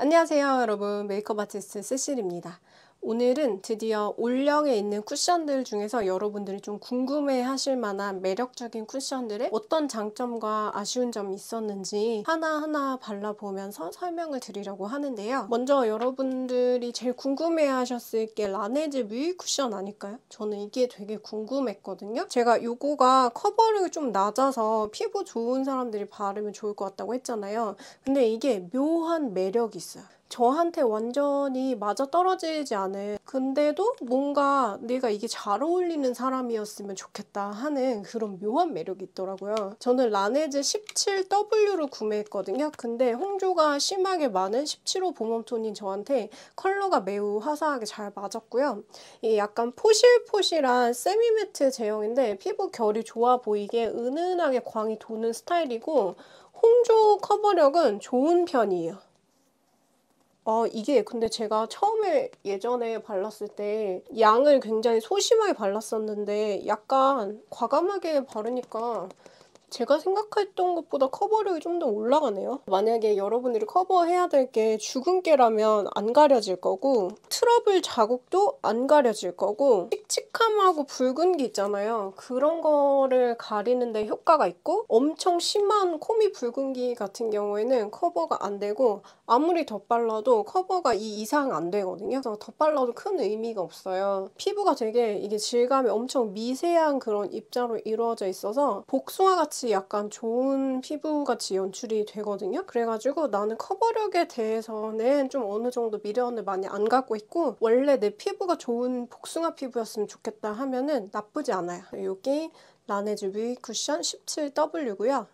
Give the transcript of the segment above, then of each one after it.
안녕하세요 여러분, 메이크업 아티스트 세실입니다. 오늘은 드디어 올영에 있는 쿠션들 중에서 여러분들이 좀 궁금해 하실 만한 매력적인 쿠션들의 어떤 장점과 아쉬운 점이 있었는지 하나하나 발라보면서 설명을 드리려고 하는데요. 먼저 여러분들이 제일 궁금해 하셨을 게 라네즈 뮤이 쿠션 아닐까요? 저는 이게 되게 궁금했거든요. 제가 이거가 커버력이 좀 낮아서 피부 좋은 사람들이 바르면 좋을 것 같다고 했잖아요. 근데 이게 묘한 매력이 있어요. 저한테 완전히 맞아떨어지지 않은, 근데도 뭔가 내가 이게 잘 어울리는 사람이었으면 좋겠다 하는 그런 묘한 매력이 있더라고요. 저는 라네즈 17W로 구매했거든요. 근데 홍조가 심하게 많은 17호 봄웜톤인 저한테 컬러가 매우 화사하게 잘 맞았고요. 이 약간 포실포실한 세미매트 제형인데 피부 결이 좋아 보이게 은은하게 광이 도는 스타일이고, 홍조 커버력은 좋은 편이에요. 이게 근데 제가 처음에 예전에 발랐을 때 양을 굉장히 소심하게 발랐었는데 약간 과감하게 바르니까 제가 생각했던 것보다 커버력이 좀 더 올라가네요. 만약에 여러분들이 커버해야 될 게 주근깨라면 안 가려질 거고, 트러블 자국도 안 가려질 거고, 칙칙함하고 붉은기 있잖아요. 그런 거를 가리는 데 효과가 있고, 엄청 심한 코미 붉은기 같은 경우에는 커버가 안 되고, 아무리 덧발라도 커버가 이 이상 안 되거든요. 그래서 덧발라도 큰 의미가 없어요. 피부가 되게 이게 질감이 엄청 미세한 그런 입자로 이루어져 있어서 복숭아 같이 약간 좋은 피부같이 연출이 되거든요. 그래가지고 나는 커버력에 대해서는 좀 어느 정도 미련을 많이 안 갖고 있고, 원래 내 피부가 좋은 복숭아 피부였으면 좋겠다 하면은 나쁘지 않아요. 여기 라네즈 뮤이 쿠션 17W고요.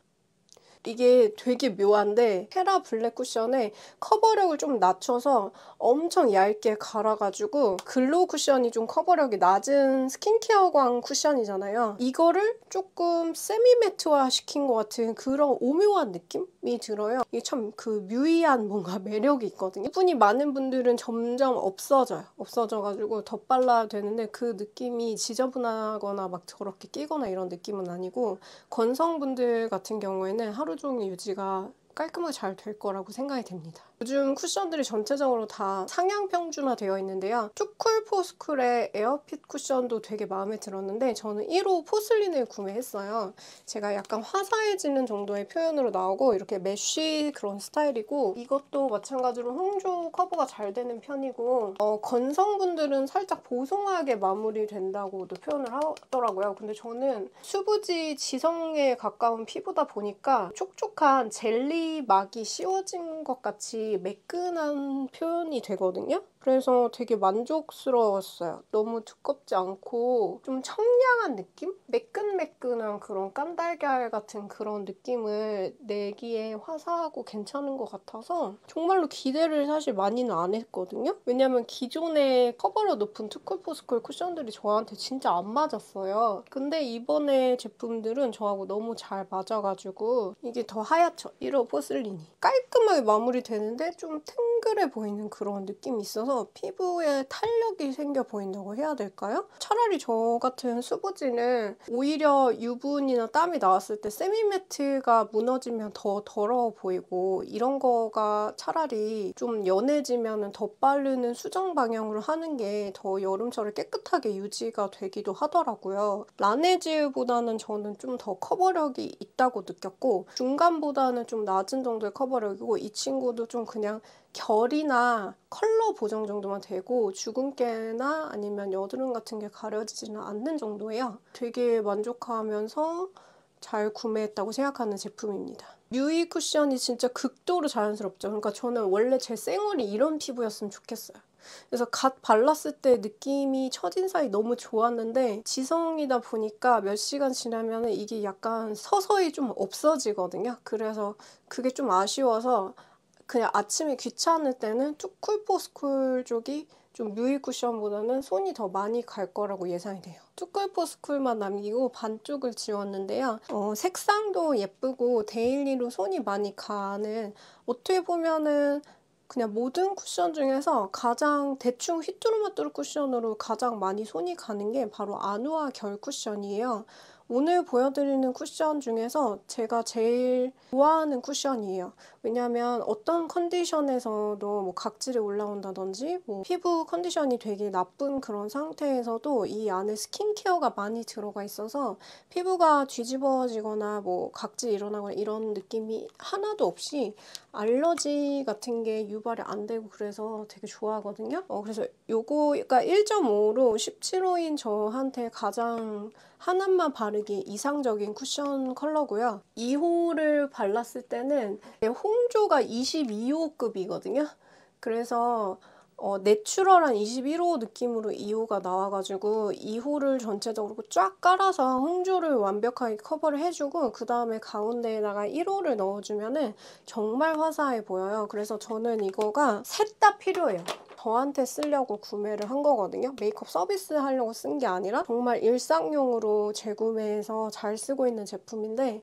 이게 되게 묘한데 헤라 블랙 쿠션에 커버력을 좀 낮춰서 엄청 얇게 갈아가지고, 글로우 쿠션이 좀 커버력이 낮은 스킨케어광 쿠션이잖아요. 이거를 조금 세미매트화 시킨 것 같은 그런 오묘한 느낌이 들어요. 이게 참 그 뮤이한 뭔가 매력이 있거든요. 수분이 많은 분들은 점점 없어져가지고 덧발라야 되는데 그 느낌이 지저분하거나 막 저렇게 끼거나 이런 느낌은 아니고, 건성분들 같은 경우에는 하루 종일 유지가 깔끔하게 잘 될 거라고 생각이 됩니다. 요즘 쿠션들이 전체적으로 다 상향 평준화 되어 있는데요. 투쿨포스쿨의 에어핏 쿠션도 되게 마음에 들었는데 저는 1호 포슬린을 구매했어요. 제가 약간 화사해지는 정도의 표현으로 나오고 이렇게 메쉬 그런 스타일이고, 이것도 마찬가지로 홍조 커버가 잘 되는 편이고, 건성분들은 살짝 보송하게 마무리된다고도 표현을 하더라고요. 근데 저는 수부지 지성에 가까운 피부다 보니까 촉촉한 젤리 막이 씌워진 것 같이 매끈한 표현이 되거든요. 그래서 되게 만족스러웠어요. 너무 두껍지 않고 좀 청량한 느낌? 매끈매끈한 그런 깐달걀 같은 그런 느낌을 내기에 화사하고 괜찮은 것 같아서 정말로 기대를 사실 많이는 안 했거든요. 왜냐면 기존에 커버력 높은 투쿨포스쿨 쿠션들이 저한테 진짜 안 맞았어요. 근데 이번에 제품들은 저하고 너무 잘 맞아가지고 이게 더 하얗죠. 1호 포슬린이. 깔끔하게 마무리되는데 좀 탱글해 보이는 그런 느낌이 있어서 피부에 탄력이 생겨 보인다고 해야 될까요? 차라리 저 같은 수부지는 오히려 유분이나 땀이 나왔을 때 세미매트가 무너지면 더 더러워 보이고, 이런 거가 차라리 좀 연해지면 덧바르는 수정 방향으로 하는 게 더 여름철에 깨끗하게 유지가 되기도 하더라고요. 라네즈보다는 저는 좀 더 커버력이 있다고 느꼈고, 중간보다는 좀 낮은 정도의 커버력이고, 이 친구도 좀 그냥 결이나 컬러 보정 정도만 되고 주근깨나 아니면 여드름 같은 게 가려지지는 않는 정도예요. 되게 만족하면서 잘 구매했다고 생각하는 제품입니다. 뮤이 쿠션이 진짜 극도로 자연스럽죠. 그러니까 저는 원래 제 생얼이 이런 피부였으면 좋겠어요. 그래서 갓 발랐을 때 느낌이 첫인상이 너무 좋았는데, 지성이다 보니까 몇 시간 지나면 이게 약간 서서히 좀 없어지거든요. 그래서 그게 좀 아쉬워서 그냥 아침에 귀찮을 때는 투쿨포스쿨 쪽이 좀 뮤이 쿠션보다는 손이 더 많이 갈 거라고 예상이 돼요. 투쿨포스쿨만 남기고 반쪽을 지웠는데요. 색상도 예쁘고 데일리로 손이 많이 가는, 어떻게 보면은 그냥 모든 쿠션 중에서 가장 대충 휘뚜루마뚜루 쿠션으로 가장 많이 손이 가는 게 바로 아누아 결 쿠션이에요. 오늘 보여드리는 쿠션 중에서 제가 제일 좋아하는 쿠션이에요. 왜냐하면 어떤 컨디션에서도 뭐 각질이 올라온다든지 뭐 피부 컨디션이 되게 나쁜 그런 상태에서도 이 안에 스킨케어가 많이 들어가 있어서 피부가 뒤집어지거나 뭐 각질 일어나거나 이런 느낌이 하나도 없이 알러지 같은 게 유발이 안 되고 그래서 되게 좋아하거든요. 그래서 요거가 1.5로 17호인 저한테 가장 하나만 바르기 이상적인 쿠션 컬러고요. 2호를 발랐을 때는 홍조가 22호급이거든요. 그래서 내추럴한 21호 느낌으로 2호가 나와가지고 2호를 전체적으로 쫙 깔아서 홍조를 완벽하게 커버를 해주고 그 다음에 가운데에다가 1호를 넣어주면은 정말 화사해 보여요. 그래서 저는 이거가 셋 다 필요해요. 저한테 쓰려고 구매를 한 거거든요. 메이크업 서비스 하려고 쓴 게 아니라 정말 일상용으로 재구매해서 잘 쓰고 있는 제품인데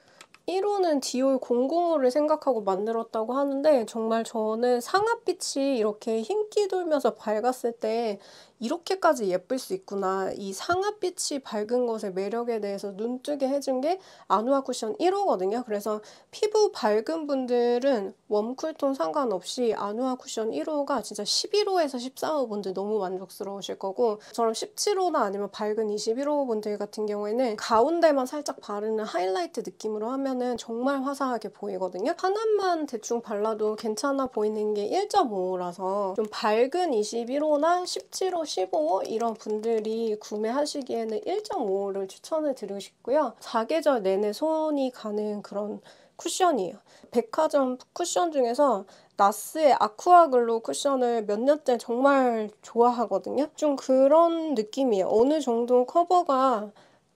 1호는 디올 005를 생각하고 만들었다고 하는데 정말 저는 상아빛이 이렇게 흰기 돌면서 밝았을 때 이렇게까지 예쁠 수 있구나. 이 상아빛이 밝은 것의 매력에 대해서 눈뜨게 해준 게 아누아 쿠션 1호거든요. 그래서 피부 밝은 분들은 웜쿨톤 상관없이 아누아 쿠션 1호가 진짜 11호에서 14호 분들 너무 만족스러우실 거고 저처럼 17호나 아니면 밝은 21호 분들 같은 경우에는 가운데만 살짝 바르는 하이라이트 느낌으로 하면은 정말 화사하게 보이거든요. 하나만 대충 발라도 괜찮아 보이는 게 1.5라서 좀 밝은 21호나 17호, 15호 이런 분들이 구매하시기에는 1.5를 추천을 드리고 싶고요. 사계절 내내 손이 가는 그런 쿠션이에요. 백화점 쿠션 중에서 나스의 아쿠아글로 쿠션을 몇 년째 정말 좋아하거든요. 좀 그런 느낌이에요. 어느 정도 커버가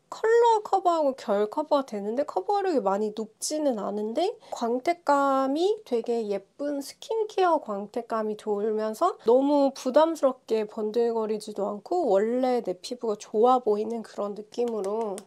컬러 커버하고 결 커버가 되는데 커버력이 많이 높지는 않은데 광택감이 되게 예쁜 스킨케어 광택감이 돌면서 너무 부담스럽게 번들거리지도 않고 원래 내 피부가 좋아 보이는 그런 느낌으로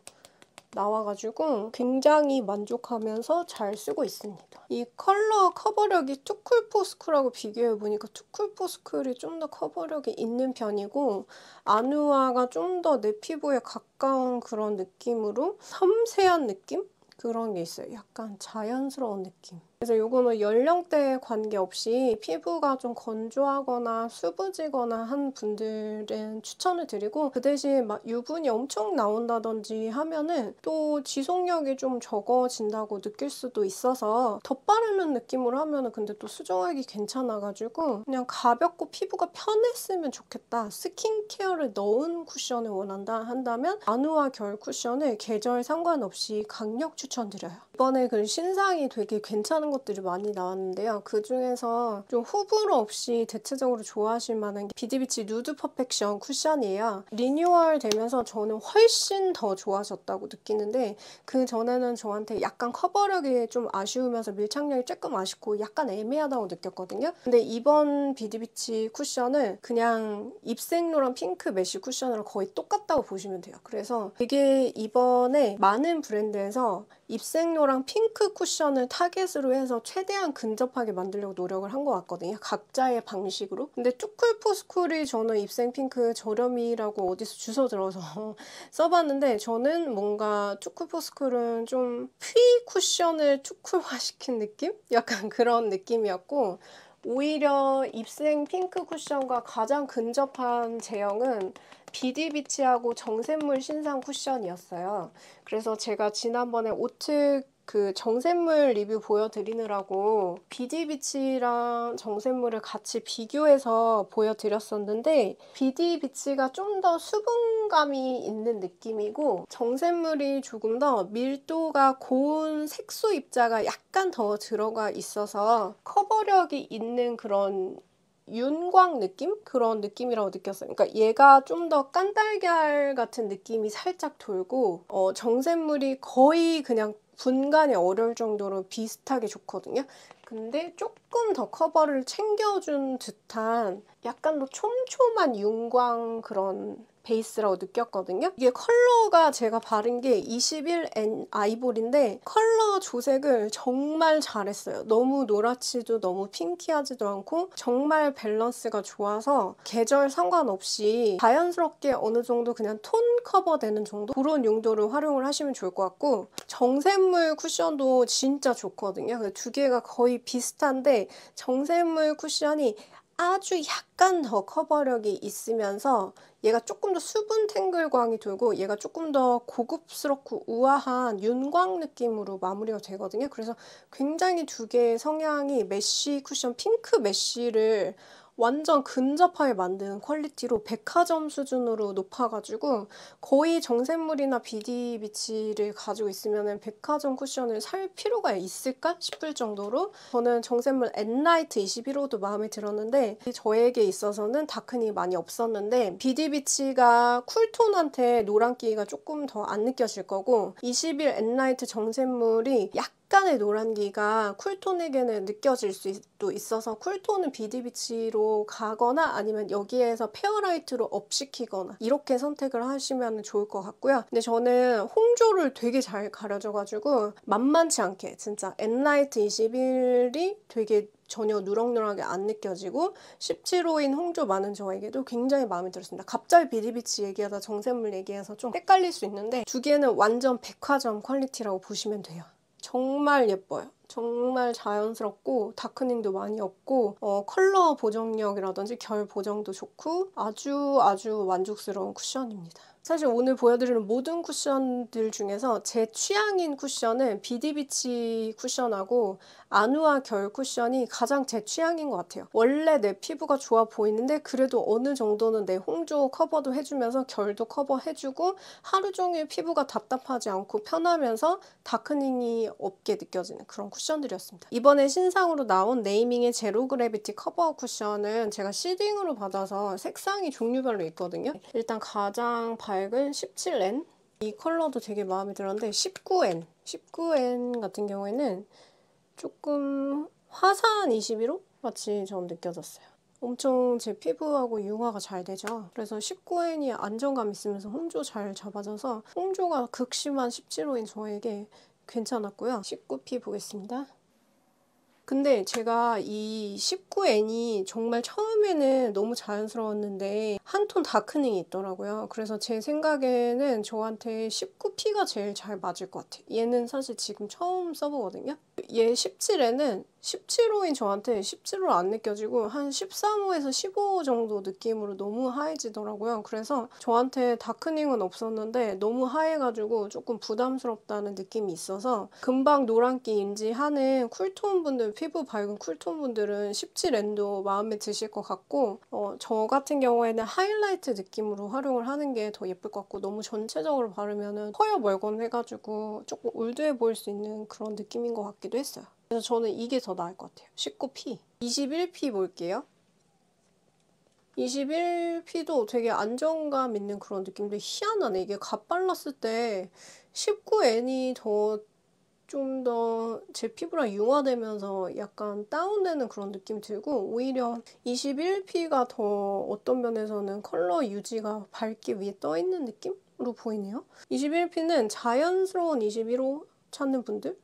나와가지고 굉장히 만족하면서 잘 쓰고 있습니다. 이 컬러 커버력이 투쿨포스쿨하고 비교해보니까 투쿨포스쿨이 좀 더 커버력이 있는 편이고 아누아가 좀 더 내 피부에 가까운 그런 느낌으로 섬세한 느낌? 그런 게 있어요. 약간 자연스러운 느낌. 그래서 이거는 연령대에 관계없이 피부가 좀 건조하거나 수부지거나 한 분들은 추천을 드리고 그 대신 막 유분이 엄청 나온다든지 하면은 또 지속력이 좀 적어진다고 느낄 수도 있어서 덧바르는 느낌으로 하면은 근데 또 수정하기 괜찮아가지고 그냥 가볍고 피부가 편했으면 좋겠다. 스킨케어를 넣은 쿠션을 원한다 한다면 아누아 결 쿠션을 계절 상관없이 강력 추천드려요. 이번에 그 신상이 되게 괜찮은 것들이 많이 나왔는데요. 그 중에서 좀 호불호 없이 대체적으로 좋아하실 만한 게 비디비치 누드 퍼펙션 쿠션이에요. 리뉴얼 되면서 저는 훨씬 더 좋아졌다고 느끼는데 그 전에는 저한테 약간 커버력이 좀 아쉬우면서 밀착력이 조금 아쉽고 약간 애매하다고 느꼈거든요. 근데 이번 비디비치 쿠션은 그냥 입생로랑 핑크 메쉬 쿠션이랑 거의 똑같다고 보시면 돼요. 그래서 되게 이번에 많은 브랜드에서 입생로랑 핑크 쿠션을 타겟으로 해서 최대한 근접하게 만들려고 노력을 한 것 같거든요. 각자의 방식으로. 근데 투쿨포스쿨이 저는 입생 핑크 저렴이라고 어디서 주워 들어서 써봤는데 저는 뭔가 투쿨포스쿨은 좀 퓨 쿠션을 투쿨화시킨 느낌? 약간 그런 느낌이었고 오히려 입생 핑크 쿠션과 가장 근접한 제형은 비디비치하고 정샘물 신상 쿠션이었어요. 그래서 제가 지난번에 오트 그 정샘물 리뷰 보여드리느라고 비디비치랑 정샘물을 같이 비교해서 보여드렸었는데 비디비치가 좀 더 수분감이 있는 느낌이고 정샘물이 조금 더 밀도가 고운 색소 입자가 약간 더 들어가 있어서 커버력이 있는 그런 윤광 느낌? 그런 느낌이라고 느꼈어요. 그러니까 얘가 좀 더 깐달걀 같은 느낌이 살짝 돌고 정샘물이 거의 그냥 분간이 어려울 정도로 비슷하게 좋거든요. 근데 조금 더 커버를 챙겨준 듯한 약간 더 촘촘한 윤광 그런 베이스라고 느꼈거든요. 이게 컬러가 제가 바른 게 21N 아이보리인데 컬러 조색을 정말 잘했어요. 너무 노랗지도 너무 핑키하지도 않고 정말 밸런스가 좋아서 계절 상관없이 자연스럽게 어느 정도 그냥 톤 커버 되는 정도? 그런 용도로 활용을 하시면 좋을 것 같고, 정샘물 쿠션도 진짜 좋거든요. 두 개가 거의 비슷한데 정샘물 쿠션이 아주 약간 더 커버력이 있으면서 얘가 조금 더 수분 탱글광이 돌고 얘가 조금 더 고급스럽고 우아한 윤광 느낌으로 마무리가 되거든요. 그래서 굉장히 두 개의 성향이 메쉬 쿠션, 핑크 메쉬를 완전 근접하게 만드는 퀄리티로 백화점 수준으로 높아가지고 거의 정샘물이나 비디비치를 가지고 있으면 백화점 쿠션을 살 필요가 있을까 싶을 정도로 저는 정샘물 엔라이트 21호도 마음에 들었는데 저에게 있어서는 다크닝이 많이 없었는데 비디비치가 쿨톤한테 노란기가 조금 더 안 느껴질 거고 21 엔라이트 정샘물이 약간의 노란기가 쿨톤에게는 느껴질 수도 있어서 쿨톤은 비디비치로 가거나 아니면 여기에서 페어라이트로 업시키거나 이렇게 선택을 하시면 좋을 것 같고요. 근데 저는 홍조를 되게 잘 가려져가지고 만만치 않게 진짜 엔라이트 21이 되게 전혀 누렁누렁하게 안 느껴지고 17호인 홍조 많은 저에게도 굉장히 마음에 들었습니다. 갑자기 비디비치 얘기하다 정샘물 얘기해서 좀 헷갈릴 수 있는데 두 개는 완전 백화점 퀄리티라고 보시면 돼요. 정말 예뻐요. 정말 자연스럽고 다크닝도 많이 없고 컬러 보정력이라든지 결 보정도 좋고 아주 만족스러운 쿠션입니다. 사실 오늘 보여드리는 모든 쿠션들 중에서 제 취향인 쿠션은 비디비치 쿠션하고 아누아 결 쿠션이 가장 제 취향인 것 같아요. 원래 내 피부가 좋아 보이는데 그래도 어느 정도는 내 홍조 커버도 해주면서 결도 커버해주고 하루 종일 피부가 답답하지 않고 편하면서 다크닝이 없게 느껴지는 그런 쿠션들이었습니다. 이번에 신상으로 나온 네이밍의 제로 그래비티 커버 쿠션은 제가 시딩으로 받아서 색상이 종류별로 있거든요. 일단 가장 밝은 17N 이 컬러도 되게 마음에 들었는데 19N 같은 경우에는 조금 화사한 21호 같이 전 느껴졌어요. 엄청 제 피부하고 융화가 잘 되죠. 그래서 19N이 안정감 있으면서 홍조 잘 잡아줘서 홍조가 극심한 17호인 저에게 괜찮았고요. 19P 보겠습니다. 근데 제가 이 19N이 정말 처음에는 너무 자연스러웠는데 한 톤 다크닝이 있더라고요. 그래서 제 생각에는 저한테 19P가 제일 잘 맞을 것 같아요. 얘는 사실 지금 처음 써보거든요. 얘 17에는 17호인 저한테 17호 안 느껴지고 한 13호에서 15호 정도 느낌으로 너무 하얘지더라고요. 그래서 저한테 다크닝은 없었는데 너무 하얘가지고 조금 부담스럽다는 느낌이 있어서 금방 노란기 인지하는 쿨톤 분들, 피부 밝은 쿨톤 분들은 17N도 마음에 드실 것 같고 저 같은 경우에는 하이라이트 느낌으로 활용을 하는 게 더 예쁠 것 같고 너무 전체적으로 바르면 허여 멀건해가지고 조금 올드해 보일 수 있는 그런 느낌인 것 같기도 했어요. 그래서 저는 이게 더 나을 것 같아요. 19P. 21P 볼게요. 21P도 되게 안정감 있는 그런 느낌인데 희한하네. 이게 갓 발랐을 때 19N이 좀 더 제 피부랑 융화되면서 약간 다운되는 그런 느낌이 들고 오히려 21P가 더 어떤 면에서는 컬러 유지가 밝게 위에 떠있는 느낌으로 보이네요. 21P는 자연스러운 21호 찾는 분들?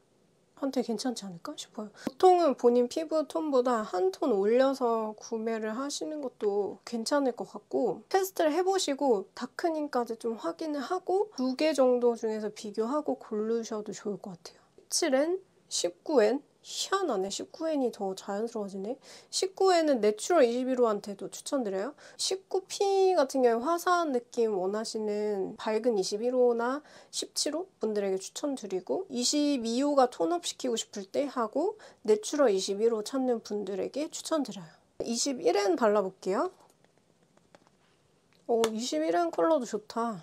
한테 괜찮지 않을까 싶어요. 보통은 본인 피부 톤보다 한 톤 올려서 구매를 하시는 것도 괜찮을 것 같고 테스트를 해보시고 다크닝까지 좀 확인을 하고 두 개 정도 중에서 비교하고 고르셔도 좋을 것 같아요. 17N, 19N 희한하네. 19N이 더 자연스러워지네. 19N은 내추럴 21호한테도 추천드려요. 19P 같은 경우에 화사한 느낌 원하시는 밝은 21호나 17호 분들에게 추천드리고 22호가 톤업 시키고 싶을 때 하고 내추럴 21호 찾는 분들에게 추천드려요. 21N 발라볼게요. 21N 컬러도 좋다.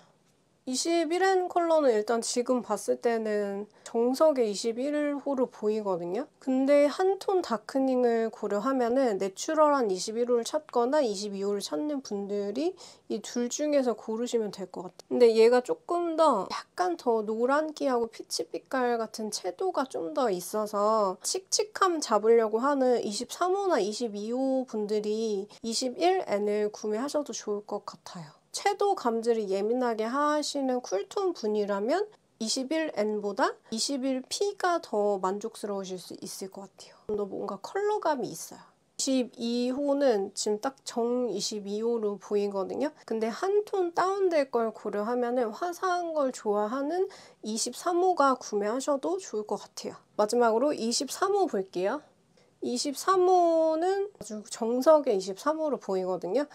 21N 컬러는 일단 지금 봤을 때는 정석의 21호로 보이거든요. 근데 한 톤 다크닝을 고려하면은 내추럴한 21호를 찾거나 22호를 찾는 분들이 이 둘 중에서 고르시면 될 것 같아요. 근데 얘가 조금 더 약간 더 노란기하고 피치빛깔 같은 채도가 좀 더 있어서 칙칙함 잡으려고 하는 23호나 22호 분들이 21N을 구매하셔도 좋을 것 같아요. 채도 감지를 예민하게 하시는 쿨톤 분이라면 21N보다 21P가 더 만족스러우실 수 있을 것 같아요. 좀 더 뭔가 컬러감이 있어요. 22호는 지금 딱 정 22호로 보이거든요. 근데 한 톤 다운될 걸 고려하면 화사한 걸 좋아하는 23호가 구매하셔도 좋을 것 같아요. 마지막으로 23호 볼게요. 23호는 아주 정석의 23호로 보이거든요.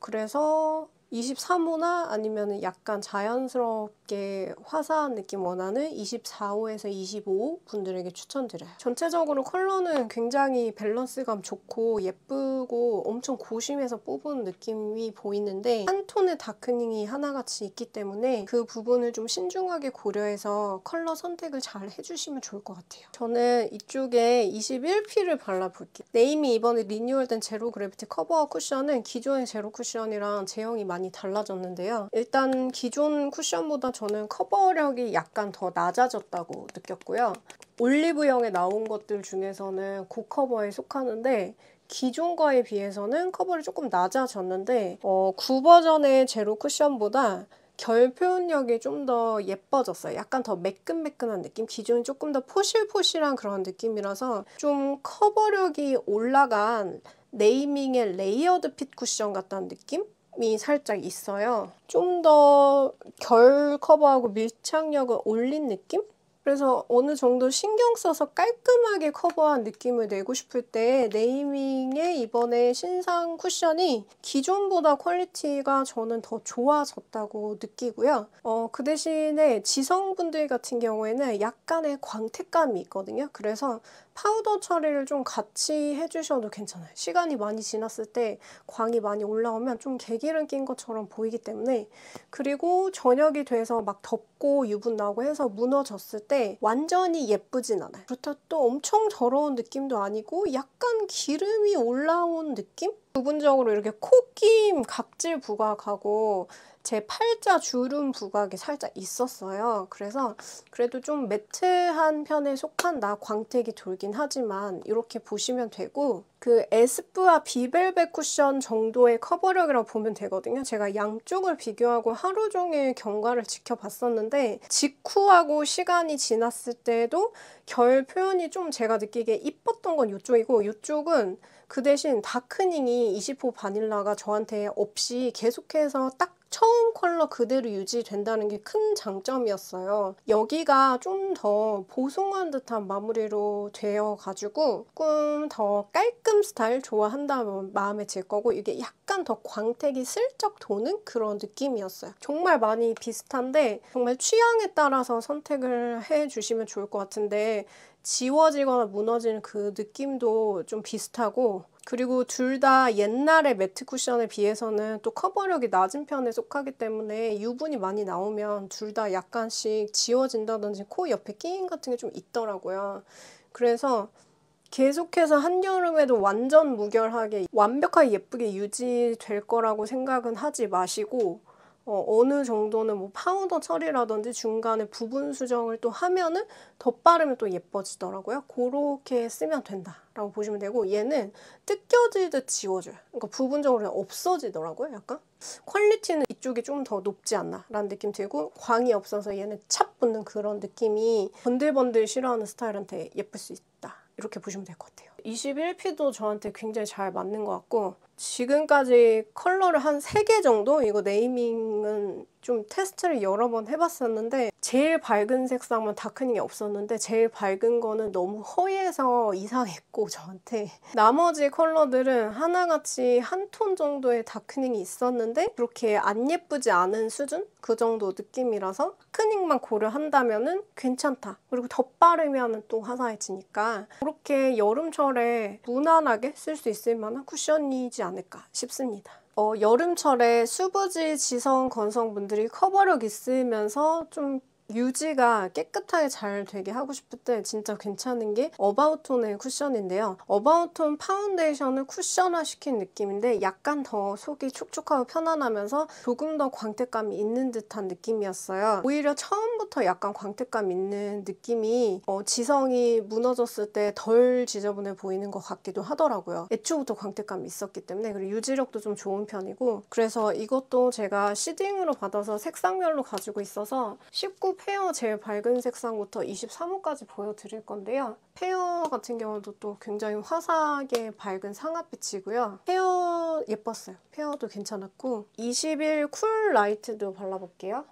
그래서 23호나 아니면 약간 자연스럽게 화사한 느낌 원하는 24호에서 25호 분들에게 추천드려요. 전체적으로 컬러는 굉장히 밸런스감 좋고 예쁘고 엄청 고심해서 뽑은 느낌이 보이는데 한 톤의 다크닝이 하나같이 있기 때문에 그 부분을 좀 신중하게 고려해서 컬러 선택을 잘 해주시면 좋을 것 같아요. 저는 이쪽에 21P를 발라볼게요. 네임이 이번에 리뉴얼된 제로 그래비티 커버 쿠션은 기존의 제로 쿠션이랑 제형이 많이 달라졌는데요. 일단 기존 쿠션보다 저는 커버력이 약간 더 낮아졌다고 느꼈고요. 올리브영에 나온 것들 중에서는 고커버에 속하는데 기존 거에 비해서는 커버를 조금 낮아졌는데 9버전의 제로 쿠션보다 결 표현력이 좀 더 예뻐졌어요. 약간 더 매끈매끈한 느낌? 기존이 조금 더 포실포실한 그런 느낌이라서 좀 커버력이 올라간 네이밍의 레이어드 핏 쿠션 같다는 느낌이 살짝 있어요. 좀 더 결 커버하고 밀착력을 올린 느낌? 그래서 어느 정도 신경 써서 깔끔하게 커버한 느낌을 내고 싶을 때 네이밍의 이번에 신상 쿠션이 기존보다 퀄리티가 저는 더 좋아졌다고 느끼고요. 그 대신에 지성분들 같은 경우에는 약간의 광택감이 있거든요. 그래서 파우더 처리를 좀 같이 해주셔도 괜찮아요. 시간이 많이 지났을 때 광이 많이 올라오면 좀 개기름 낀 것처럼 보이기 때문에. 그리고 저녁이 돼서 막 덥고 유분 나고 해서 무너졌을 때 완전히 예쁘진 않아요. 그렇다고 또 엄청 더러운 느낌도 아니고 약간 기름이 올라온 느낌? 부분적으로 이렇게 코김 각질 부각하고 제 팔자 주름 부각이 살짝 있었어요. 그래서 그래도 좀 매트한 편에 속한다. 광택이 돌긴 하지만 이렇게 보시면 되고 그 에스쁘아 비벨벳 쿠션 정도의 커버력이라고 보면 되거든요. 제가 양쪽을 비교하고 하루 종일 경과를 지켜봤었는데 직후하고 시간이 지났을 때도 결 표현이 좀 제가 느끼기에 이뻤던 건 이쪽이고 이쪽은 그 대신 다크닝이 20호 바닐라가 저한테 없이 계속해서 딱 처음 컬러 그대로 유지된다는 게 큰 장점이었어요. 여기가 좀 더 보송한 듯한 마무리로 되어가지고 조금 더 깔끔 스타일 좋아한다면 마음에 들 거고 이게 약간 더 광택이 슬쩍 도는 그런 느낌이었어요. 정말 많이 비슷한데 정말 취향에 따라서 선택을 해주시면 좋을 것 같은데 지워지거나 무너지는 그 느낌도 좀 비슷하고 그리고 둘 다 옛날의 매트 쿠션에 비해서는 또 커버력이 낮은 편에 속하기 때문에 유분이 많이 나오면 둘 다 약간씩 지워진다든지 코 옆에 끼임 같은 게 좀 있더라고요. 그래서 계속해서 한여름에도 완전 무결하게 완벽하게 예쁘게 유지될 거라고 생각은 하지 마시고 어느 정도는 뭐 파우더 처리라든지 중간에 부분 수정을 또 하면은 덧바르면 또 예뻐지더라고요. 그렇게 쓰면 된다라고 보시면 되고 얘는 뜯겨지듯 지워줘요. 그러니까 부분적으로 그냥 없어지더라고요. 약간 퀄리티는 이쪽이 좀 더 높지 않나 라는 느낌 들고 광이 없어서 얘는 착 붙는 그런 느낌이 번들번들 싫어하는 스타일한테 예쁠 수 있다. 이렇게 보시면 될 것 같아요. 21P도 저한테 굉장히 잘 맞는 것 같고 지금까지 컬러를 한 3개 정도? 이거 네이밍은 좀 테스트를 여러 번 해봤었는데 제일 밝은 색상만 다크닝이 없었는데 제일 밝은 거는 너무 허해서 이상했고 저한테 나머지 컬러들은 하나같이 한 톤 정도의 다크닝이 있었는데 그렇게 안 예쁘지 않은 수준? 그 정도 느낌이라서 다크닝만 고려한다면 괜찮다. 그리고 덧바르면 또 화사해지니까 그렇게 여름철에 무난하게 쓸 수 있을 만한 쿠션이지 않을까 싶습니다. 여름철에 수부지 지성 건성분들이 커버력 있으면서 좀 유지가 깨끗하게 잘 되게 하고 싶을 때 진짜 괜찮은 게 어바웃톤의 쿠션인데요. 어바웃톤 파운데이션을 쿠션화 시킨 느낌인데 약간 더 속이 촉촉하고 편안하면서 조금 더 광택감이 있는 듯한 느낌이었어요. 오히려 처음부터 약간 광택감 있는 느낌이 지성이 무너졌을 때 덜 지저분해 보이는 것 같기도 하더라고요. 애초부터 광택감이 있었기 때문에. 그리고 유지력도 좀 좋은 편이고, 그래서 이것도 제가 시딩으로 받아서 색상별로 가지고 있어서 19 페어 제일 밝은 색상부터 23호까지 보여드릴 건데요. 페어 같은 경우도 또 굉장히 화사하게 밝은 상아빛이고요. 페어 예뻤어요. 페어도 괜찮았고, 21 쿨 라이트도 발라볼게요.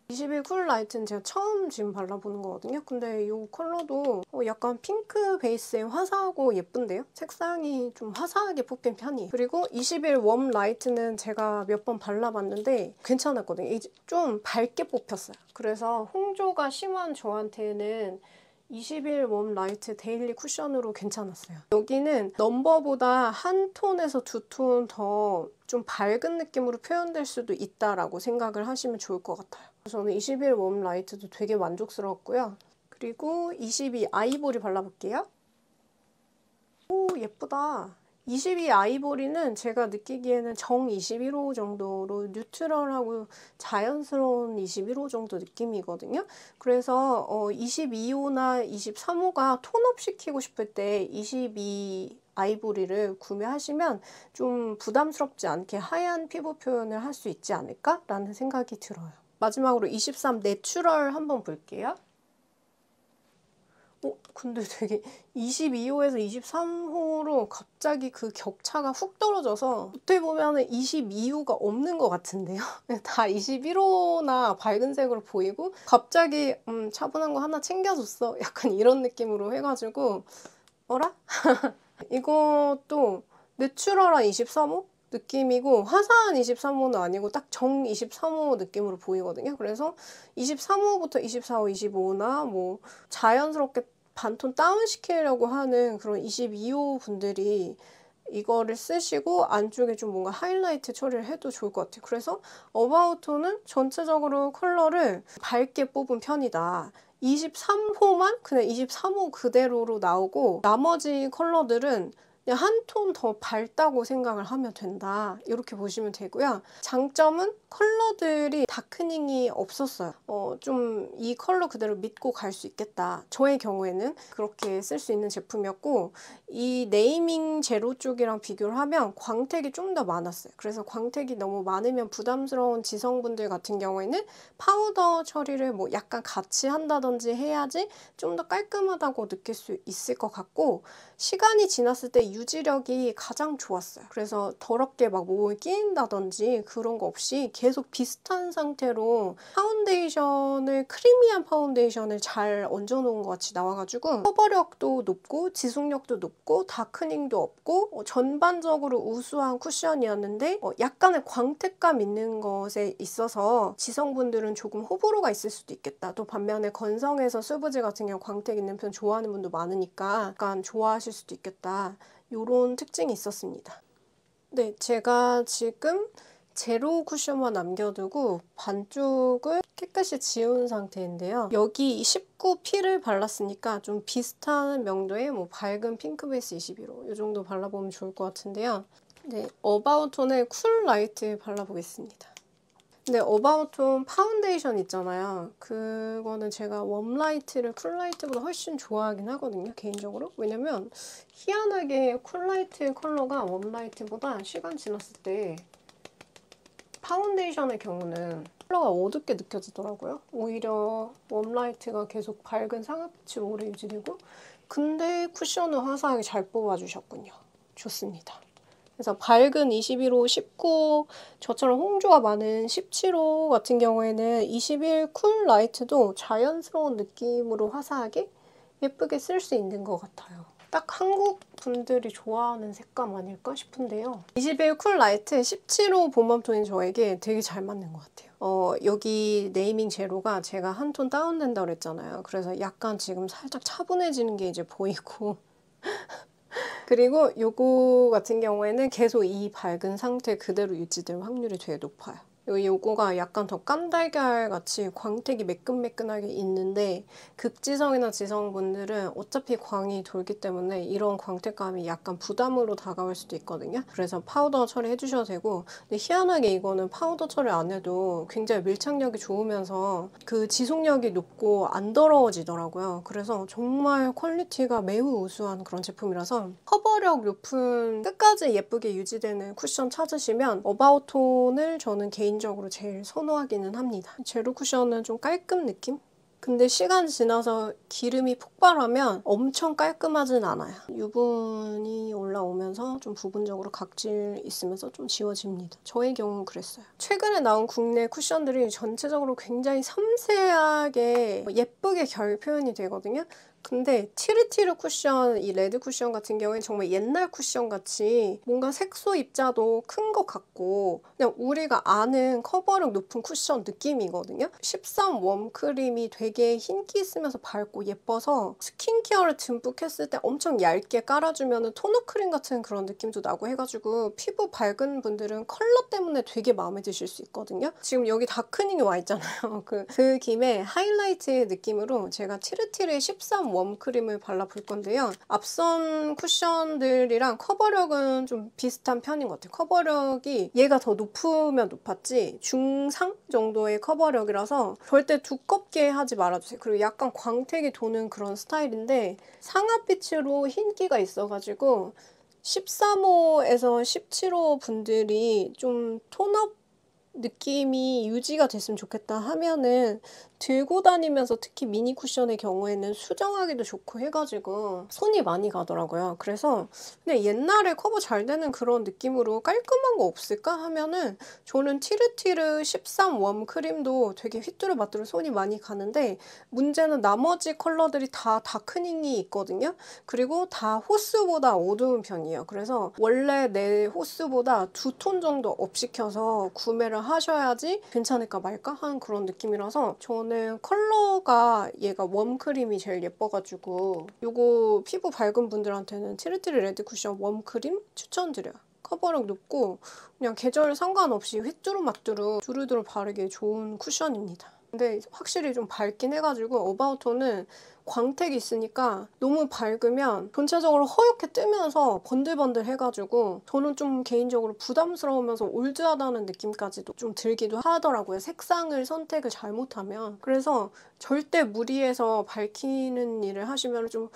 21 쿨 라이트는 제가 처음 지금 발라보는 거거든요. 근데 이 컬러도 약간 핑크 베이스에 화사하고 예쁜데요? 색상이 좀 화사하게 뽑힌 편이에요. 그리고 21 웜 라이트는 제가 몇 번 발라봤는데 괜찮았거든요. 이제 좀 밝게 뽑혔어요. 그래서 홍조가 심한 저한테는 21 웜 라이트 데일리 쿠션으로 괜찮았어요. 여기는 넘버보다 한 톤에서 두 톤 더 좀 밝은 느낌으로 표현될 수도 있다라고 생각을 하시면 좋을 것 같아요. 저는 21 웜 라이트도 되게 만족스러웠고요. 그리고 22 아이보리 발라볼게요. 오, 예쁘다. 22 아이보리는 제가 느끼기에는 정 21호 정도로 뉴트럴하고 자연스러운 21호 정도 느낌이거든요. 그래서 22호나 23호가 톤업 시키고 싶을 때 22 아이보리를 구매하시면 좀 부담스럽지 않게 하얀 피부 표현을 할 수 있지 않을까라는 생각이 들어요. 마지막으로 23 내추럴 한번 볼게요. 근데 되게 22호에서 23호로 갑자기 그 격차가 훅 떨어져서 어떻게 보면 22호가 없는 것 같은데요. 다 21호나 밝은 색으로 보이고 갑자기 차분한 거 하나 챙겨줬어. 약간 이런 느낌으로 해가지고 어라? 이것도 내추럴한 23호? 느낌이고 화사한 23호는 아니고 딱 정 23호 느낌으로 보이거든요. 그래서 23호부터 24호, 25호나 뭐 자연스럽게 반톤 다운시키려고 하는 그런 22호 분들이 이거를 쓰시고 안쪽에 좀 뭔가 하이라이트 처리를 해도 좋을 것 같아요. 그래서 어바웃톤은 전체적으로 컬러를 밝게 뽑은 편이다. 23호만 그냥 23호 그대로로 나오고 나머지 컬러들은 그냥 한 톤 더 밝다고 생각을 하면 된다. 이렇게 보시면 되고요. 장점은 컬러들이 다크닝이 없었어요. 좀 이 컬러 그대로 믿고 갈 수 있겠다. 저의 경우에는 그렇게 쓸 수 있는 제품이었고 이 네이밍 제로 쪽이랑 비교를 하면 광택이 좀 더 많았어요. 그래서 광택이 너무 많으면 부담스러운 지성분들 같은 경우에는 파우더 처리를 뭐 약간 같이 한다든지 해야지 좀 더 깔끔하다고 느낄 수 있을 것 같고 시간이 지났을 때 유지력이 가장 좋았어요. 그래서 더럽게 막 몸에 끼인다든지 그런 거 없이 계속 비슷한 상태로 파운데이션을 크리미한 파운데이션을 잘 얹어놓은 것 같이 나와가지고 커버력도 높고 지속력도 높고 다크닝도 없고 전반적으로 우수한 쿠션이었는데 약간의 광택감 있는 것에 있어서 지성분들은 조금 호불호가 있을 수도 있겠다. 또 반면에 건성에서 수부지 같은 경우 광택 있는 편 좋아하는 분도 많으니까 약간 좋아하실 수도 있겠다. 이런 특징이 있었습니다. 네, 제가 지금 제로 쿠션만 남겨두고 반쪽을 깨끗이 지운 상태인데요. 여기 19P를 발랐으니까 좀 비슷한 명도의 뭐 밝은 핑크 베이스 21호 이 정도 발라보면 좋을 것 같은데요. 네, 어바웃톤의 쿨 라이트 발라보겠습니다. 근데 어바웃톤 파운데이션 있잖아요. 그거는 제가 웜라이트를 쿨라이트보다 훨씬 좋아하긴 하거든요. 개인적으로. 왜냐면 희한하게 쿨라이트 컬러가 웜라이트보다 시간 지났을 때 파운데이션의 경우는 컬러가 어둡게 느껴지더라고요. 오히려 웜라이트가 계속 밝은 상아빛으로 오래 유지되고 근데 쿠션은 화사하게 잘 뽑아주셨군요. 좋습니다. 그래서 밝은 21호, 19, 저처럼 홍조가 많은 17호 같은 경우에는 21 쿨 라이트도 자연스러운 느낌으로 화사하게 예쁘게 쓸 수 있는 것 같아요. 딱 한국 분들이 좋아하는 색감 아닐까 싶은데요. 21 쿨 라이트 17호 봄웜톤인 저에게 되게 잘 맞는 것 같아요. 여기 네이밍 제로가 제가 한 톤 다운된다고 그랬잖아요. 그래서 약간 지금 살짝 차분해지는 게 이제 보이고 그리고 요거 같은 경우에는 계속 이 밝은 상태 그대로 유지될 확률이 되게 높아요. 요거가 약간 더 깐달걀 같이 광택이 매끈매끈하게 있는데 극지성이나 지성분들은 어차피 광이 돌기 때문에 이런 광택감이 약간 부담으로 다가올 수도 있거든요. 그래서 파우더 처리해 주셔도 되고, 근데 희한하게 이거는 파우더 처리 안 해도 굉장히 밀착력이 좋으면서 그 지속력이 높고 안 더러워지더라고요. 그래서 정말 퀄리티가 매우 우수한 그런 제품이라서 커버력 높은 끝까지 예쁘게 유지되는 쿠션 찾으시면 어바웃톤을 저는 개인적으로 제일 선호하기는 합니다. 제로 쿠션은 좀 깔끔 느낌? 근데 시간 지나서 기름이 폭발하면 엄청 깔끔하진 않아요. 유분이 올라오면서 좀 부분적으로 각질 있으면서 좀 지워집니다. 저의 경우는 그랬어요. 최근에 나온 국내 쿠션들이 전체적으로 굉장히 섬세하게 예쁘게 결 표현이 되거든요. 근데 티르티르 쿠션, 이 레드 쿠션 같은 경우에 정말 옛날 쿠션 같이 뭔가 색소 입자도 큰 것 같고 그냥 우리가 아는 커버력 높은 쿠션 느낌이거든요. 13 웜크림이 되게 흰기 있으면서 밝고 예뻐서 스킨케어를 듬뿍 했을 때 엄청 얇게 깔아주면 토너 크림 같은 그런 느낌도 나고 해가지고 피부 밝은 분들은 컬러 때문에 되게 마음에 드실 수 있거든요. 지금 여기 다크닝이 와 있잖아요. 그 김에 하이라이트의 느낌으로 제가 티르티르의 13 웜크림을 발라볼 건데요. 앞선 쿠션들이랑 커버력은 좀 비슷한 편인 것 같아요. 커버력이 얘가 더 높으면 높았지 중상 정도의 커버력이라서 절대 두껍게 하지 말아주세요. 그리고 약간 광택이 도는 그런 스타일인데 상아빛으로 흰기가 있어가지고 13호에서 17호 분들이 좀 톤업 느낌이 유지가 됐으면 좋겠다 하면은 들고 다니면서 특히 미니 쿠션의 경우에는 수정하기도 좋고 해가지고 손이 많이 가더라고요. 그래서 그냥 옛날에 커버 잘 되는 그런 느낌으로 깔끔한 거 없을까 하면은 저는 티르티르 13 웜크림도 되게 휘뚜루마뚜루 손이 많이 가는데 문제는 나머지 컬러들이 다 다크닝이 있거든요. 그리고 다 호스보다 어두운 편이에요. 그래서 원래 내 호스보다 2톤 정도 업시켜서 구매를 하셔야지 괜찮을까 말까 하는 그런 느낌이라서 저는 컬러가 얘가 웜크림이 제일 예뻐가지고 요거 피부 밝은 분들한테는 티르티르 레드 쿠션 웜크림 추천드려요. 커버력 높고 그냥 계절 상관없이 휘뚜루마뚜루 두루두루 바르기 좋은 쿠션입니다. 근데 확실히 좀 밝긴 해가지고 어바웃톤은 광택이 있으니까 너무 밝으면 전체적으로 허옇게 뜨면서 번들번들 해가지고 저는 좀 개인적으로 부담스러우면서 올드하다는 느낌까지도 좀 들기도 하더라고요. 색상을 선택을 잘못하면. 그래서 절대 무리해서 밝히는 일을 하시면 좀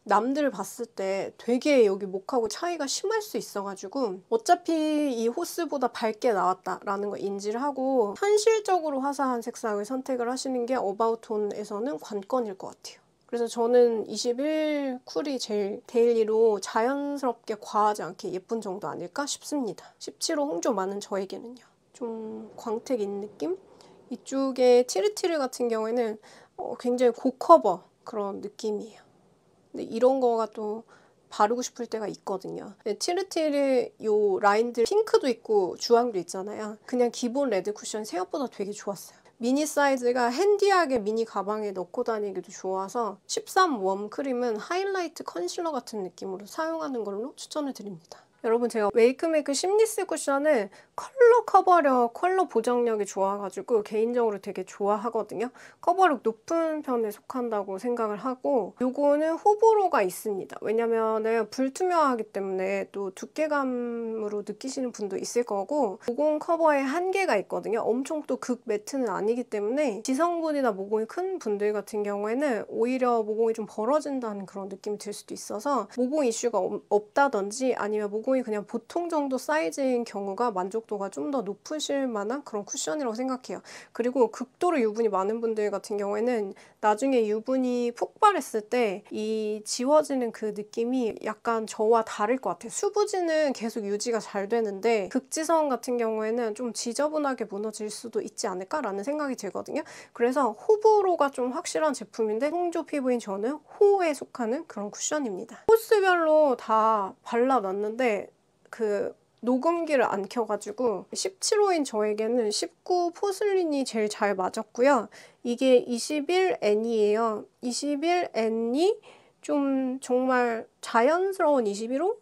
남들 봤을 때 되게 여기 목하고 차이가 심할 수 있어가지고 어차피 이 호스보다 밝게 나왔다라는 거 인지를 하고 현실적으로 화사한 색상을 선택을 하시는 게 어바웃톤에서는 관건일 것 같아요. 그래서 저는 21 쿨이 제일 데일리로 자연스럽게 과하지 않게 예쁜 정도 아닐까 싶습니다. 17호 홍조 많은 저에게는요. 좀 광택 있는 느낌? 이쪽에 티르티르 같은 경우에는 굉장히 고커버 그런 느낌이에요. 근데 이런 거가 또 바르고 싶을 때가 있거든요. 티르티르 요 라인들 핑크도 있고 주황도 있잖아요. 그냥 기본 레드 쿠션 생각보다 되게 좋았어요. 미니 사이즈가 핸디하게 미니 가방에 넣고 다니기도 좋아서 13 웜크림은 하이라이트 컨실러 같은 느낌으로 사용하는 걸로 추천을 드립니다. 여러분 제가 웨이크메이크 심리스 쿠션을 컬러 커버력, 컬러 보정력이 좋아가지고 개인적으로 되게 좋아하거든요. 커버력 높은 편에 속한다고 생각을 하고 요거는 호불호가 있습니다. 왜냐면은 불투명하기 때문에 또 두께감으로 느끼시는 분도 있을 거고 모공 커버에 한계가 있거든요. 엄청 또 극 매트는 아니기 때문에 지성분이나 모공이 큰 분들 같은 경우에는 오히려 모공이 좀 벌어진다는 그런 느낌이 들 수도 있어서 모공 이슈가 없다든지 아니면 모공이 그냥 보통 정도 사이즈인 경우가 만족도가 좀 더 높으실 만한 그런 쿠션이라고 생각해요. 그리고 극도로 유분이 많은 분들 같은 경우에는 나중에 유분이 폭발했을 때 이 지워지는 그 느낌이 약간 저와 다를 것 같아요. 수부지는 계속 유지가 잘 되는데 극지성 같은 경우에는 좀 지저분하게 무너질 수도 있지 않을까라는 생각이 들거든요. 그래서 호불호가 좀 확실한 제품인데 홍조 피부인 저는 호에 속하는 그런 쿠션입니다. 코스별로 다 발라놨는데 그 녹음기를 안 켜가지고 17호인 저에게는 19 포슬린이 제일 잘 맞았고요. 이게 21N이에요. 21N이 좀 정말 자연스러운 21호?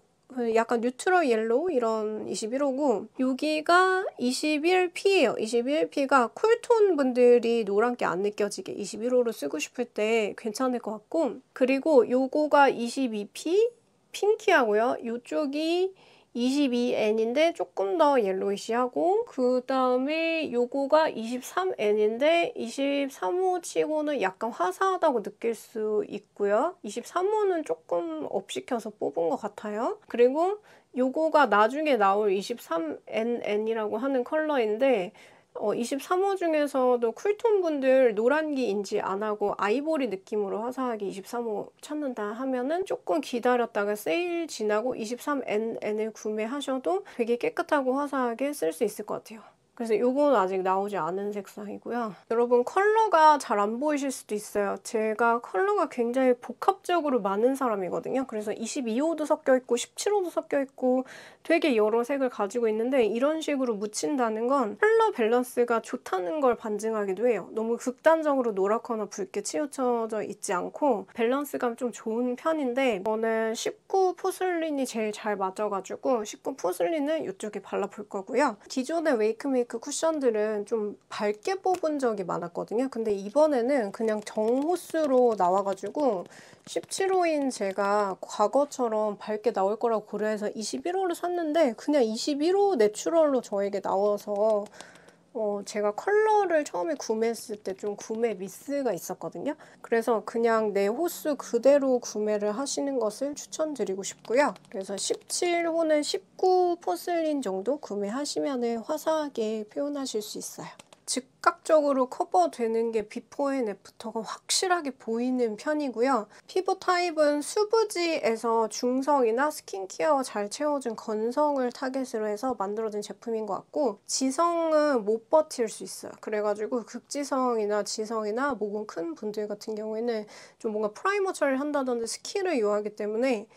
약간 뉴트럴 옐로우 이런 21호고 여기가 21P예요. 21P가 쿨톤 분들이 노란게 안 느껴지게 21호로 쓰고 싶을 때 괜찮을 것 같고 그리고 요거가 22P 핑키하고요. 요쪽이 22N인데 조금 더 옐로이시하고 그 다음에 요거가 23N인데 23호 치고는 약간 화사하다고 느낄 수 있고요. 23호는 조금 업시켜서 뽑은 것 같아요. 그리고 요거가 나중에 나올 23NN이라고 하는 컬러인데 23호 중에서도 쿨톤 분들 노란기 인지 안 하고 아이보리 느낌으로 화사하게 23호 찾는다 하면은 조금 기다렸다가 세일 지나고 23NN을 구매하셔도 되게 깨끗하고 화사하게 쓸 수 있을 것 같아요. 그래서 이건 아직 나오지 않은 색상이고요. 여러분 컬러가 잘 안 보이실 수도 있어요. 제가 컬러가 굉장히 복합적으로 많은 사람이거든요. 그래서 22호도 섞여있고 17호도 섞여있고 되게 여러 색을 가지고 있는데 이런 식으로 묻힌다는 건 컬러 밸런스가 좋다는 걸 반증하기도 해요. 너무 극단적으로 노랗거나 붉게 치우쳐져 있지 않고 밸런스가 좀 좋은 편인데 저는 19 포슬린이 제일 잘 맞아가지고 19 포슬린을 이쪽에 발라볼 거고요. 기존의 웨이크메이크 쿠션들은 좀 밝게 뽑은 적이 많았거든요. 근데 이번에는 그냥 정호수로 나와가지고 17호인 제가 과거처럼 밝게 나올 거라고 고려해서 21호를 샀는데 그냥 21호 내추럴로 저에게 나와서 제가 컬러를 처음에 구매했을 때 좀 구매 미스가 있었거든요. 그래서 그냥 내 호수 그대로 구매를 하시는 것을 추천드리고 싶고요. 그래서 17호는 19 포슬린 정도 구매하시면 화사하게 표현하실 수 있어요. 즉각적으로 커버되는 게 비포 앤 애프터가 확실하게 보이는 편이고요. 피부 타입은 수부지에서 중성이나 스킨케어 잘 채워준 건성을 타겟으로 해서 만들어진 제품인 것 같고 지성은 못 버틸 수 있어요. 그래가지고 극지성이나 지성이나 모공 큰 분들 같은 경우에는 좀 뭔가 프라이머 처리를 한다든지 스킬을 요하기 때문에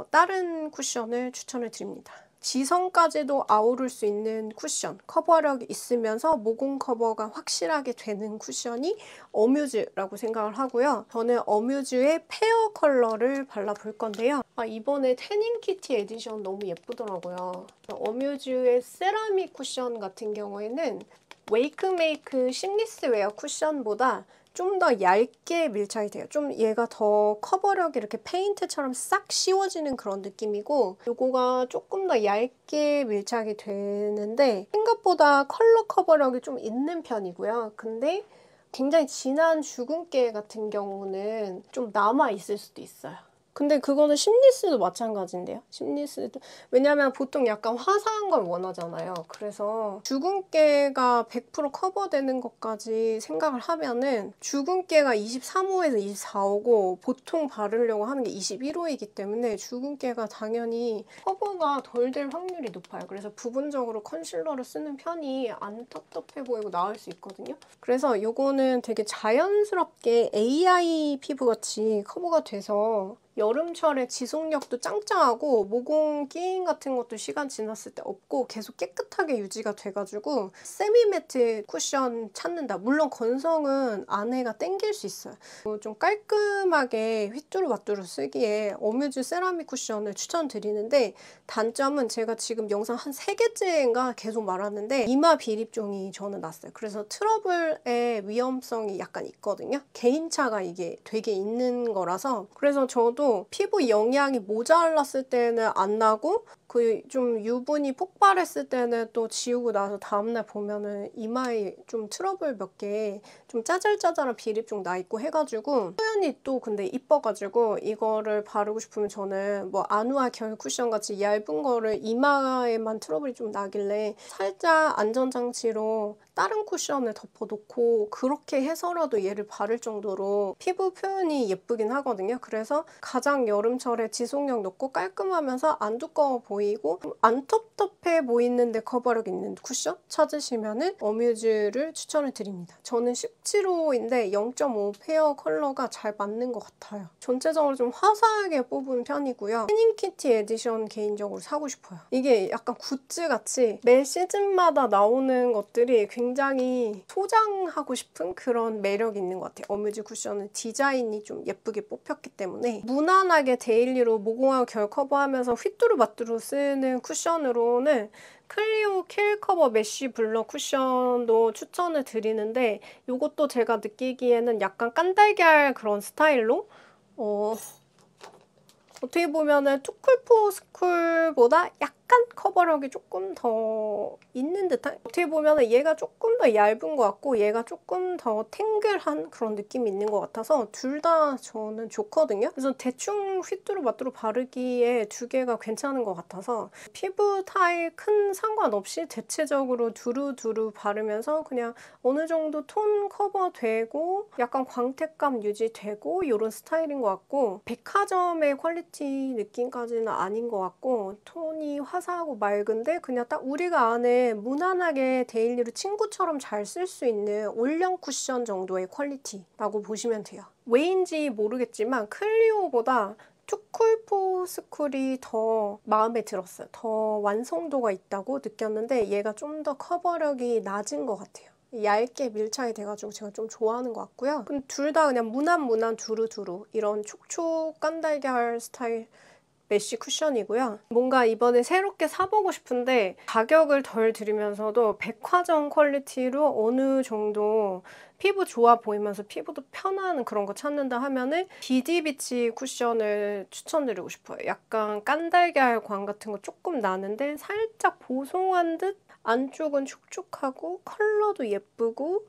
다른 쿠션을 추천을 드립니다. 지성까지도 아우를 수 있는 쿠션, 커버력이 있으면서 모공 커버가 확실하게 되는 쿠션이 어뮤즈라고 생각을 하고요. 저는 어뮤즈의 페어 컬러를 발라볼 건데요. 이번에 태닝 키티 에디션 너무 예쁘더라고요. 어뮤즈의 세라믹 쿠션 같은 경우에는 웨이크메이크 심리스 웨어 쿠션보다 좀 더 얇게 밀착이 돼요. 좀 얘가 더 커버력이 이렇게 페인트처럼 싹 씌워지는 그런 느낌이고 요거가 조금 더 얇게 밀착이 되는데 생각보다 컬러 커버력이 좀 있는 편이고요. 근데 굉장히 진한 주근깨 같은 경우는 좀 남아있을 수도 있어요. 근데 그거는 심리스도 마찬가지인데요. 심리스도 왜냐면 보통 약간 화사한 걸 원하잖아요. 그래서 주근깨가 100% 커버되는 것까지 생각을 하면은 주근깨가 23호에서 24호고 보통 바르려고 하는 게 21호이기 때문에 주근깨가 당연히 커버가 덜 될 확률이 높아요. 그래서 부분적으로 컨실러를 쓰는 편이 안 텁텁해 보이고 나을 수 있거든요. 그래서 요거는 되게 자연스럽게 AI 피부같이 커버가 돼서 여름철에 지속력도 짱짱하고 모공 끼임 같은 것도 시간 지났을 때 없고 계속 깨끗하게 유지가 돼가지고 세미매트 쿠션 찾는다. 물론 건성은 안에가 땡길 수 있어요. 좀 깔끔하게 휘뚜루마뚜루 쓰기에 어뮤즈 세라믹 쿠션을 추천드리는데 단점은 제가 지금 영상 한 3개째인가 계속 말하는데 이마 비립종이 저는 났어요. 그래서 트러블의 위험성이 약간 있거든요. 개인차가 이게 되게 있는 거라서 그래서 저도 피부 영양이 모자랐을 때는 안 나고 그 좀 유분이 폭발했을 때는 또 지우고 나서 다음날 보면은 이마에 좀 트러블 몇 개 좀 짜잘짜잘한 비립종 나 있고 해가지고 표현이 또 근데 이뻐가지고 이거를 바르고 싶으면 저는 뭐 아누아 결 쿠션 같이 얇은 거를 이마에만 트러블이 좀 나길래 살짝 안전장치로 다른 쿠션을 덮어놓고 그렇게 해서라도 얘를 바를 정도로 피부 표현이 예쁘긴 하거든요. 그래서 가장 여름철에 지속력 높고 깔끔하면서 안 두꺼워 보이고 안 텁텁해 보이는데 커버력 있는 쿠션 찾으시면은 어뮤즈를 추천을 드립니다. 저는 17호인데 0.5 페어 컬러가 잘 맞는 것 같아요. 전체적으로 좀 화사하게 뽑은 편이고요. 태닝키티 에디션 개인적으로 사고 싶어요. 이게 약간 굿즈같이 매 시즌마다 나오는 것들이 굉장히 굉장히 소장하고 싶은 그런 매력이 있는 것 같아요. 어뮤즈 쿠션은 디자인이 좀 예쁘게 뽑혔기 때문에 무난하게 데일리로 모공하고 결 커버하면서 휘뚜루마뚜루 쓰는 쿠션으로는 클리오 킬 커버 메쉬 블러 쿠션도 추천을 드리는데 이것도 제가 느끼기에는 약간 깐달걀 그런 스타일로 어떻게 보면은 투쿨포스쿨보다 약간 커버력이 조금 더 있는 듯한, 어떻게 보면은 얘가 조금 더 얇은 것 같고 얘가 조금 더 탱글한 그런 느낌이 있는 것 같아서 둘 다 저는 좋거든요. 그래서 대충 휘뚜루마뚜루 바르기에 두 개가 괜찮은 것 같아서 피부 타입 큰 상관없이 대체적으로 두루두루 바르면서 그냥 어느 정도 톤 커버되고 약간 광택감 유지되고 이런 스타일인 것 같고, 백화점의 퀄리티 느낌까지는 아닌 것 같고 톤이 화사하고 맑은데 그냥 딱 우리가 아는 무난하게 데일리로 친구처럼 잘 쓸 수 있는 올영 쿠션 정도의 퀄리티라고 보시면 돼요. 왜인지 모르겠지만 클리오보다 투쿨포스쿨이 더 마음에 들었어요. 더 완성도가 있다고 느꼈는데 얘가 좀 더 커버력이 낮은 것 같아요. 얇게 밀착이 돼가지고 제가 좀 좋아하는 것 같고요. 둘 다 그냥 무난 두루두루 이런 촉촉 깐달걀 스타일 메쉬 쿠션이고요. 뭔가 이번에 새롭게 사보고 싶은데 가격을 덜 들이면서도 백화점 퀄리티로 어느 정도 피부 좋아 보이면서 피부도 편한 그런 거 찾는다 하면은 비디비치 쿠션을 추천드리고 싶어요. 약간 깐달걀 광 같은 거 조금 나는데 살짝 보송한 듯 안쪽은 촉촉하고 컬러도 예쁘고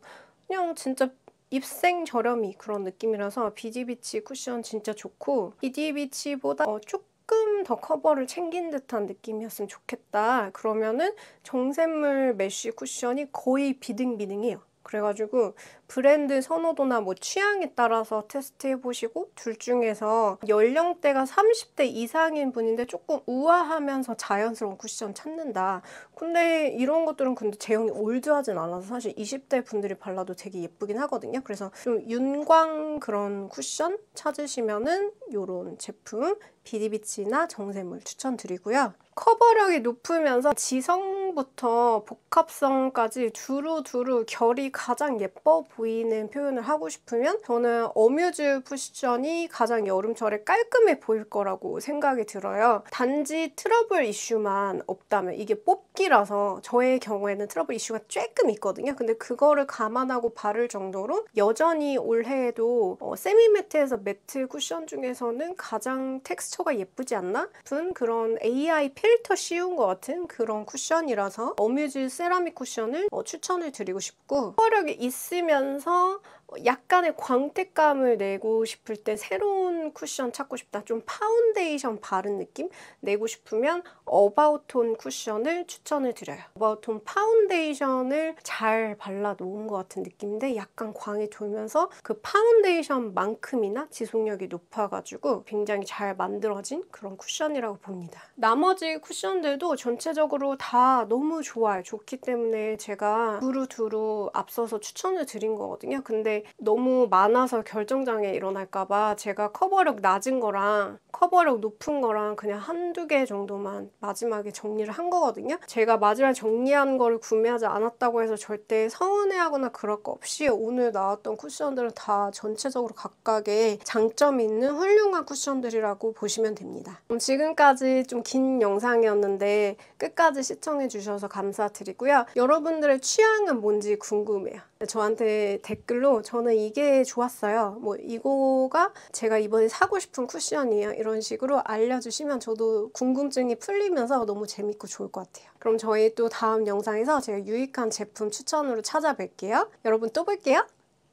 그냥 진짜 입생 저렴이 그런 느낌이라서 비디비치 쿠션 진짜 좋고, 비디비치보다 조금 더 커버를 챙긴 듯한 느낌이었으면 좋겠다 그러면은 정샘물 메쉬 쿠션이 거의 비등비등해요. 그래가지고 브랜드 선호도나 뭐 취향에 따라서 테스트해보시고 둘 중에서 연령대가 30대 이상인 분인데 조금 우아하면서 자연스러운 쿠션 찾는다. 근데 이런 것들은 근데 제형이 올드하진 않아서 사실 20대 분들이 발라도 되게 예쁘긴 하거든요. 그래서 좀 윤광 그런 쿠션 찾으시면은 이런 제품 비디비치나 정샘물 추천드리고요. 커버력이 높으면서 지성부터 복합성까지 두루두루 결이 가장 예뻐 보이는 표현을 하고 싶으면 저는 어뮤즈 쿠션이 가장 여름철에 깔끔해 보일 거라고 생각이 들어요. 단지 트러블 이슈만 없다면, 이게 뽑기라서 저의 경우에는 트러블 이슈가 조금 있거든요. 근데 그거를 감안하고 바를 정도로 여전히 올해에도 세미매트에서 매트 쿠션 중에서는 가장 텍스처가 예쁘지 않나? 그런 AI 필터 씌운 것 같은 그런 쿠션이라서 어뮤즈 세라믹 쿠션을 추천을 드리고 싶고, 커버력이 있으면서 약간의 광택감을 내고 싶을 때 새로운 쿠션 찾고 싶다, 좀 파운데이션 바른 느낌 내고 싶으면 어바웃톤 쿠션을 추천을 드려요. 어바웃톤 파운데이션을 잘 발라놓은 것 같은 느낌인데 약간 광이 돌면서 그 파운데이션만큼이나 지속력이 높아가지고 굉장히 잘 만들어진 그런 쿠션이라고 봅니다. 나머지 쿠션들도 전체적으로 다 너무 좋아요. 좋기 때문에 제가 두루두루 앞서서 추천을 드린 거거든요. 근데 너무 많아서 결정장애 일어날까봐 제가 커버력 낮은 거랑 커버력 높은 거랑 그냥 한두 개 정도만 마지막에 정리를 한 거거든요. 제가 마지막에 정리한 거를 구매하지 않았다고 해서 절대 서운해하거나 그럴 거 없이 오늘 나왔던 쿠션들은 다 전체적으로 각각의 장점이 있는 훌륭한 쿠션들이라고 보시면 됩니다. 지금까지 좀 긴 영상이었는데 끝까지 시청해주셔서 감사드리고요. 여러분들의 취향은 뭔지 궁금해요. 저한테 댓글로 저는 이게 좋았어요, 뭐 이거가 제가 이번에 사고 싶은 쿠션이에요, 이런 식으로 알려주시면 저도 궁금증이 풀리면서 너무 재밌고 좋을 것 같아요. 그럼 저희 또 다음 영상에서 제가 유익한 제품 추천으로 찾아뵐게요. 여러분 또 볼게요.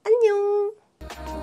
안녕.